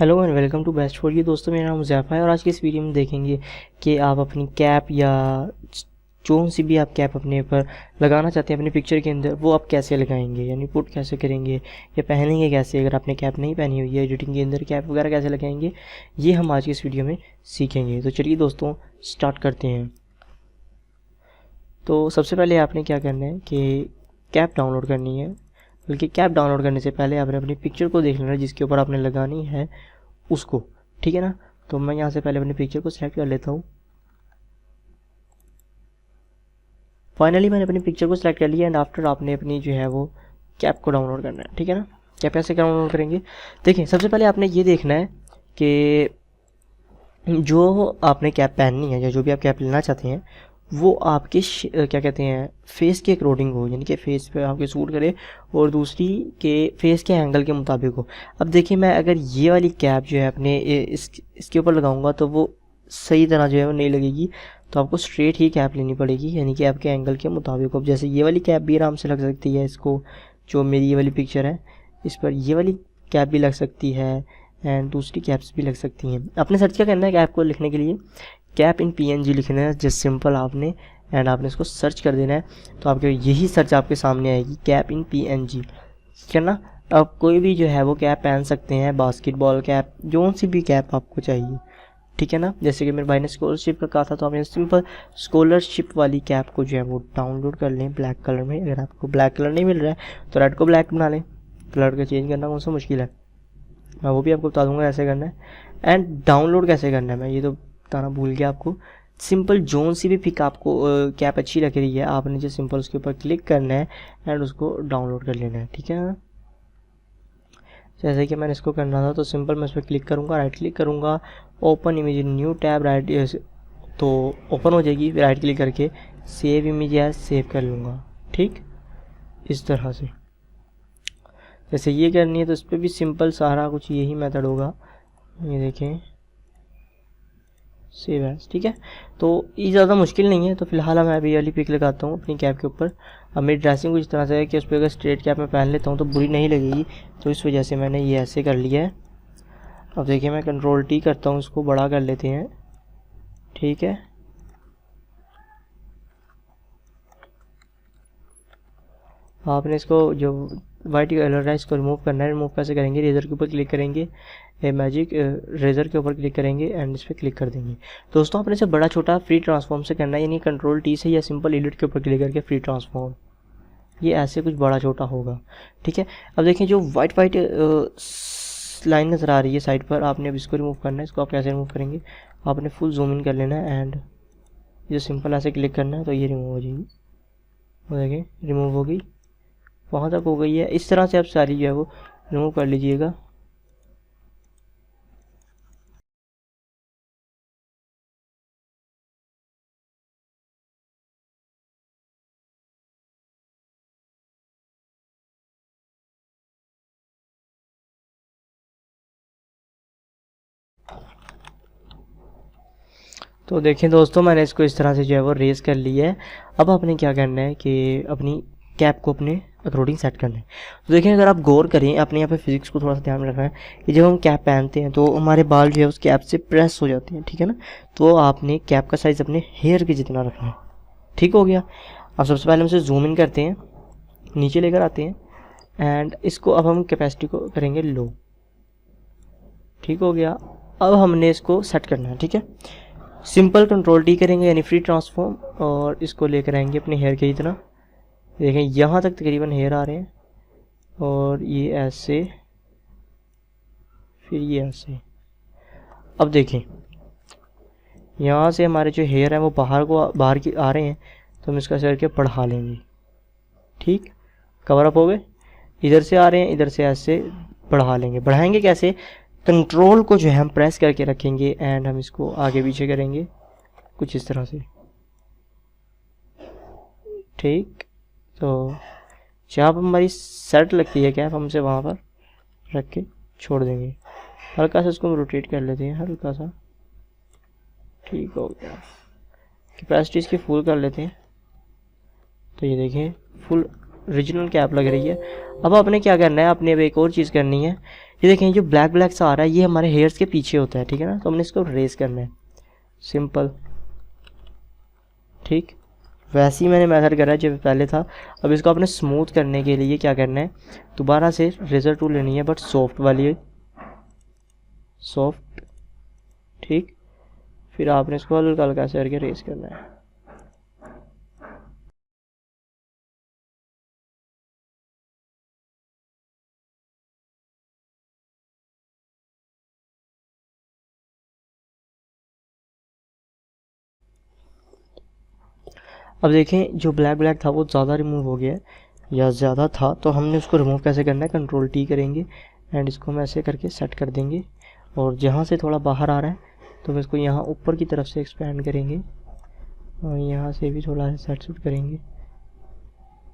Hello and welcome to best for you. दोस्तों, मेरा नाम मुज़ैफ़ा है और आज की इस वीडियो में देखेंगे कि आप अपनी कैप या जोन सी भी आप कैप अपने ऊपर लगाना चाहते हैं अपनी पिक्चर के अंदर, वो आप कैसे लगाएंगे, यानी पुट कैसे करेंगे या पहनेंगे कैसे। अगर आपने कैप नहीं पहनी हुई है, एडिटिंग के अंदर कैप वगैरह कैसे लगाएंगे, ये हम आज की इस वीडियो में सीखेंगे। तो चलिए दोस्तों, स्टार्ट करते हैं। तो सबसे पहले आपने क्या करना है कि कैप डाउनलोड करनी है। बल्कि कैप डाउनलोड करने से पहले आपने अपनी पिक्चर को देख लेना है जिसके ऊपर आपने लगानी है उसको, ठीक है ना। तो मैं यहाँ से पहले अपनी पिक्चर को सिलेक्ट कर लेता हूँ। फाइनली मैंने अपनी पिक्चर को सिलेक्ट कर लिया एंड आफ्टर आपने अपनी जो है वो कैप को डाउनलोड करना है, ठीक है ना। कैप कैसे डाउनलोड करेंगे, देखिए सबसे पहले आपने ये देखना है कि जो आपने कैप पहननी है या जो भी आप कैप लेना चाहते हैं वो आपके क्या कहते हैं फेस के अकॉर्डिंग हो, यानी कि फेस पे आपके सूट करे और दूसरी के फेस के एंगल के मुताबिक हो। अब देखिए, मैं अगर ये वाली कैप जो है अपने इसके ऊपर लगाऊंगा तो वो सही तरह जो है वो नहीं लगेगी, तो आपको स्ट्रेट ही कैप लेनी पड़ेगी, यानी कि आपके एंगल के मुताबिक। अब जैसे ये वाली कैप भी आराम से लग सकती है इसको, जो मेरी ये वाली पिक्चर है इस पर ये वाली कैप भी लग सकती है एंड दूसरी कैप्स भी लग सकती हैं। आपने सर्च क्या करना है कैप को लिखने के लिए, कैप इन PNG लिखना है जस्ट सिंपल आपने, एंड आपने इसको सर्च कर देना है तो आपके यही सर्च आपके सामने आएगी, कैप इन PNG, ठीक है ना। आप कोई भी जो है वो कैप पहन सकते हैं, बास्केटबॉल कैप, जो सी भी कैप आपको चाहिए, ठीक है ना। जैसे कि मेरे भाई ने स्कॉलरशिप का कहा था तो आपने सिंपल स्कॉलरशिप वाली कैप को जो है वो डाउनलोड कर लें ब्लैक कलर में। अगर आपको ब्लैक कलर नहीं मिल रहा है तो रेड को ब्लैक बना लें, कलर का चेंज करना कौन सा मुश्किल है, मैं वो भी आपको बता दूंगा कैसे करना है। एंड डाउनलोड कैसे करना है मैं ये तो बताना भूल गया आपको। सिंपल जोन सी भी पिक आपको कैप अच्छी लग रही है, आपने जो सिंपल उसके ऊपर क्लिक करना है एंड उसको डाउनलोड कर लेना है, ठीक है ना। जैसे कि मैंने इसको करना था तो सिंपल मैं इस पर क्लिक करूँगा, राइट क्लिक करूँगा, open image new tab, right तो ओपन हो जाएगी। राइट क्लिक करके सेव इमेज एज सेव कर लूँगा, ठीक इस तरह से। जैसे ये करनी है तो इस पर भी सिंपल सारा कुछ यही मेथड होगा, ये देखें सेव एज, ठीक है। तो ये ज़्यादा मुश्किल नहीं है। तो फिलहाल मैं अभी वाली पिक लगाता हूँ अपनी कैप के ऊपर। अब मेरी ड्रेसिंग कुछ इस तरह से है कि उस पर अगर स्ट्रेट कैप मैं पहन लेता हूँ तो बुरी नहीं लगेगी, तो इस वजह से मैंने ये ऐसे कर लिया है। अब देखिए मैं Ctrl+T करता हूँ, इसको बड़ा कर लेते हैं, ठीक है। आपने इसको जो वाइट कलर है इसको रिमूव करना है। रिमूव कैसे करेंगे, रेज़र के ऊपर क्लिक करेंगे, मैजिक रेज़र के ऊपर क्लिक करेंगे एंड इस पर क्लिक कर देंगे। दोस्तों आपने इसे बड़ा छोटा फ्री ट्रांसफॉर्म से करना है, यानी Ctrl+T से या सिंपल एडिट के ऊपर क्लिक करके फ्री ट्रांसफॉर्म, ये ऐसे कुछ बड़ा छोटा होगा, ठीक है। अब देखिए जो वाइट लाइन नज़र आ रही है साइड पर, आपने अब इसको रिमूव करना है। इसको आप कैसे रिमूव करेंगे, आपने फुल जूम इन कर लेना है एंड ये सिंपल ऐसे क्लिक करना है तो ये रिमूव हो जाएगी। वो देखिए रिमूव हो गई, वहाँ तक हो गई है। इस तरह से आप सारी जो है वो रिमूव कर लीजिएगा। तो देखें दोस्तों, मैंने इसको इस तरह से जो है वो रेस कर लिया है। अब आपने क्या करना है कि अपनी कैप को अपने अकॉर्डिंग सेट करना है। तो देखें अगर आप गौर करें, अपने यहाँ पे फिजिक्स को थोड़ा सा ध्यान में रखना है कि जब हम कैप पहनते हैं तो हमारे बाल जो है उस कैप से प्रेस हो जाते हैं, ठीक है ना। तो आपने कैप का साइज़ अपने हेयर के जितना रखना है, ठीक हो गया। अब सबसे पहले हम इसे जूम इन करते हैं, नीचे लेकर आते हैं एंड इसको अब हम कैपेसिटी को करेंगे लो, ठीक हो गया। अब हमने इसको सेट करना है, ठीक है। सिंपल Ctrl+T करेंगे यानी फ्री ट्रांसफॉर्म और इसको लेकर आएंगे अपने हेयर के जितना। देखें यहाँ तक तकरीबन हेयर आ रहे हैं और ये ऐसे, फिर ये ऐसे। अब देखें यहाँ से हमारे जो हेयर हैं वो बाहर की आ रहे हैं, तो हम इसका करके बढ़ा लेंगे, ठीक कवर अप हो गए। इधर से आ रहे हैं, इधर से ऐसे बढ़ा लेंगे। बढ़ाएंगे कैसे, कंट्रोल को जो है हम प्रेस करके रखेंगे एंड हम इसको आगे पीछे करेंगे कुछ इस तरह से, ठीक। तो जहाँ पर हमारी सेट लगती है कैप, हमसे वहाँ पर रख के छोड़ देंगे। हल्का सा इसको रोटेट कर लेते हैं, हल्का सा, ठीक हो गया। कैपेसिटी इसकी फुल कर लेते हैं, तो ये देखें फुल ओरिजिनल कैप लग रही है। अब आपने क्या करना है, आपने अब एक और चीज़ करनी है। ये देखें जो ब्लैक ब्लैक सा आ रहा है ये हमारे हेयर्स के पीछे होता है, ठीक है ना। तो हमने इसको रेस करना है, सिंपल, ठीक। वैसे ही मैंने मेथड करा है जो पहले था। अब इसको आपने स्मूथ करने के लिए क्या करना है, दोबारा से रेजर टूल लेनी है, बट सॉफ्ट वाली, सॉफ्ट, ठीक। फिर आपने इसको हल्का हल्का से करके रेस करना है। अब देखें जो ब्लैक ब्लैक था वो ज़्यादा रिमूव हो गया है, या ज़्यादा था, तो हमने उसको रिमूव कैसे करना है, कंट्रोल टी करेंगे एंड इसको हम ऐसे करके सेट कर देंगे। और जहाँ से थोड़ा बाहर आ रहा है तो इसको यहाँ ऊपर की तरफ से एक्सपेंड करेंगे और यहाँ से भी थोड़ा सेट सूट करेंगे।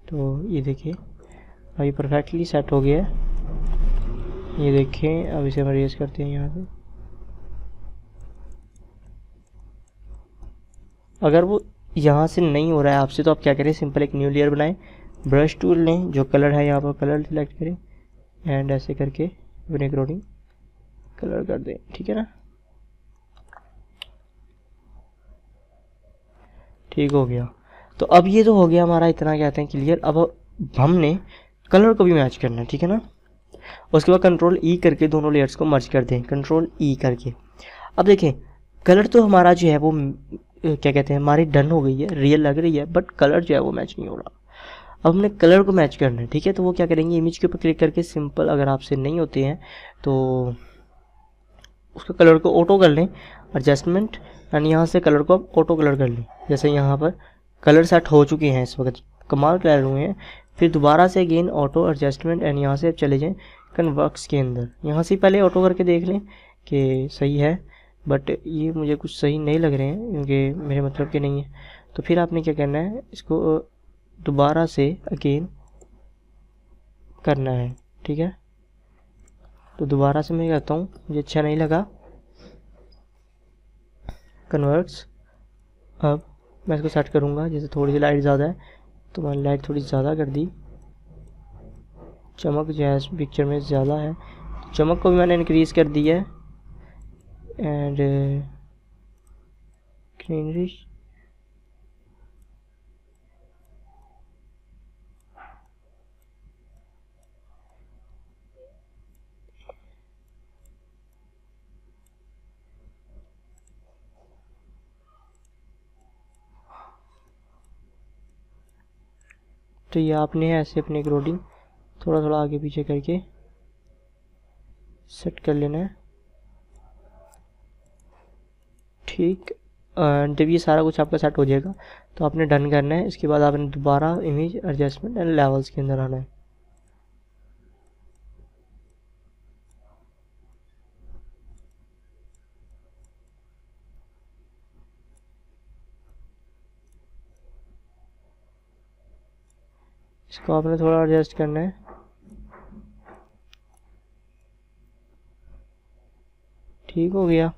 तो ये देखिए अब ये परफेक्टली सेट हो गया है। ये देखें अब इसे हम रेस करते हैं यहाँ से। अगर वो यहाँ से नहीं हो रहा है आपसे तो आप क्या करें, सिंपल एक न्यू लेयर बनाएं, ब्रश टूल लें, जो कलर है यहाँ पर कलर सिलेक्ट करें एंड ऐसे करके अपने अकॉर्डिंग कलर कर दें, ठीक है ना। ठीक हो गया। तो अब ये तो हो गया हमारा इतना कहते हैं क्लियर। अब हमने कलर को भी मैच करना है, ठीक है ना। उसके बाद कंट्रोल ई करके दोनों लेयर्स को मर्ज कर दें, कंट्रोल ई करके। अब देखें कलर तो हमारा जो है वो क्या कहते हैं हमारी डन हो गई है, रियल लग रही है, बट कलर जो है वो मैच नहीं हो रहा। अब हमने कलर को मैच करना है, ठीक है। तो वो क्या करेंगे, इमेज के ऊपर क्लिक करके सिंपल, अगर आपसे नहीं होते हैं तो उसका कलर को ऑटो कर लें, एडजस्टमेंट एंड यहाँ से कलर को आप ऑटो कलर कर लें। जैसे यहाँ पर कलर सेट हो चुके हैं, इस वक्त कमाल कलर हुए हैं। फिर दोबारा से अगेन ऑटो एडजस्टमेंट एंड यहाँ से आप चले जाएँ कन्वर्क्स के अंदर। यहाँ से पहले ऑटो करके देख लें कि सही है, बट ये मुझे कुछ सही नहीं लग रहे हैं क्योंकि मेरे मतलब के नहीं है। तो फिर आपने क्या करना है, इसको दोबारा से अगेन करना है, ठीक है। तो दोबारा से मैं कहता हूँ मुझे अच्छा नहीं लगा, कन्वर्ट्स। अब मैं इसको सेट करूँगा, जैसे थोड़ी सी लाइट ज़्यादा है तो मैंने लाइट थोड़ी ज़्यादा कर दी, चमक जो है इस पिक्चर में ज़्यादा है तो चमक को भी मैंने इंक्रीज़ कर दिया है एंड ग्रीनरिश। तो ये आपने ऐसे अपने अकॉर्डिंग थोड़ा थोड़ा आगे पीछे करके सेट कर लेना है, ठीक। जब ये सारा कुछ आपका सेट हो जाएगा तो आपने डन करना है। इसके बाद आपने दोबारा इमेज एडजस्टमेंट एंड लेवल्स के अंदर आना है। इसको आपने थोड़ा एडजस्ट करना है, ठीक हो गया।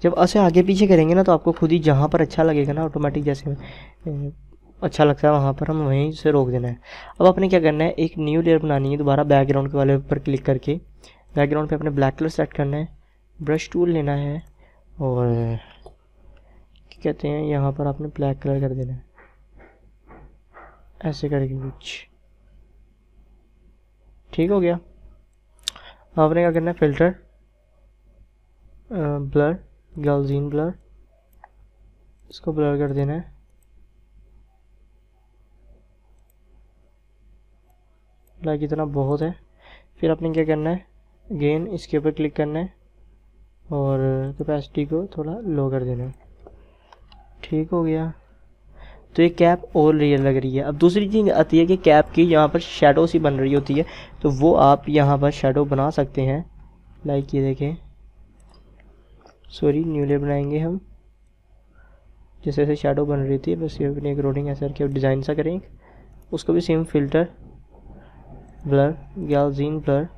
जब ऐसे आगे पीछे करेंगे ना तो आपको खुद ही जहाँ पर अच्छा लगेगा ना ऑटोमेटिक, जैसे अच्छा लगता है वहाँ पर हम वहीं से रोक देना है। अब आपने क्या करना है, एक न्यू लेयर बनानी है, दोबारा बैकग्राउंड के वाले पर क्लिक करके बैकग्राउंड पे अपने ब्लैक कलर सेट करना है, ब्रश टूल लेना है और क्या कहते हैं यहाँ पर आपने ब्लैक कलर कर देना है, ऐसे करके कुछ, ठीक हो गया। आपने क्या करना है, फिल्टर, ब्लर, गॉसियन ब्लर, इसको ब्लर कर देना है, लाइक इतना बहुत है। फिर आपने क्या करना है, अगेन इसके ऊपर क्लिक करना है और कैपेसिटी को थोड़ा लो कर देना है, ठीक हो गया। तो ये कैप और रियल लग रही है। अब दूसरी चीज़ आती है कि कैप की यहाँ पर शेडो सी बन रही होती है, तो वो आप यहाँ पर शेडो बना सकते हैं, लाइक ये देखें, सॉरी न्यू लेयर बनाएंगे हम, जैसे जैसे शेडो बन रही थी बस ये अपने अकॉर्डिंग ऐसा करके डिज़ाइन सा करें। उसको भी same filter, blur, Gaussian blur,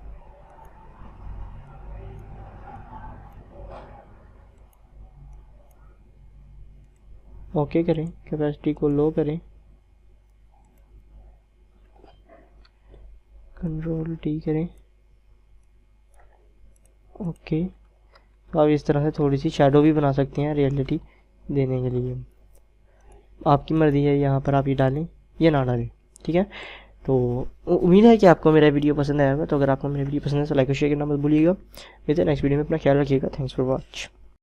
okay करें, कैपेसिटी को लो करें, कंट्रोल टी करें, ओके। तो आप इस तरह से थोड़ी सी शेडो भी बना सकते हैं रियलिटी देने के लिए, आपकी मर्ज़ी है, यहाँ पर आप ये डालें या ना डालें, ठीक है। तो उम्मीद है कि आपको मेरा वीडियो पसंद आया होगा। तो अगर आपको मेरा वीडियो पसंद है तो लाइक और शेयर करना मत भूलिएगा। मिलते हैं नेक्स्ट वीडियो में, अपना ख्याल रखिएगा। Thanks for watch.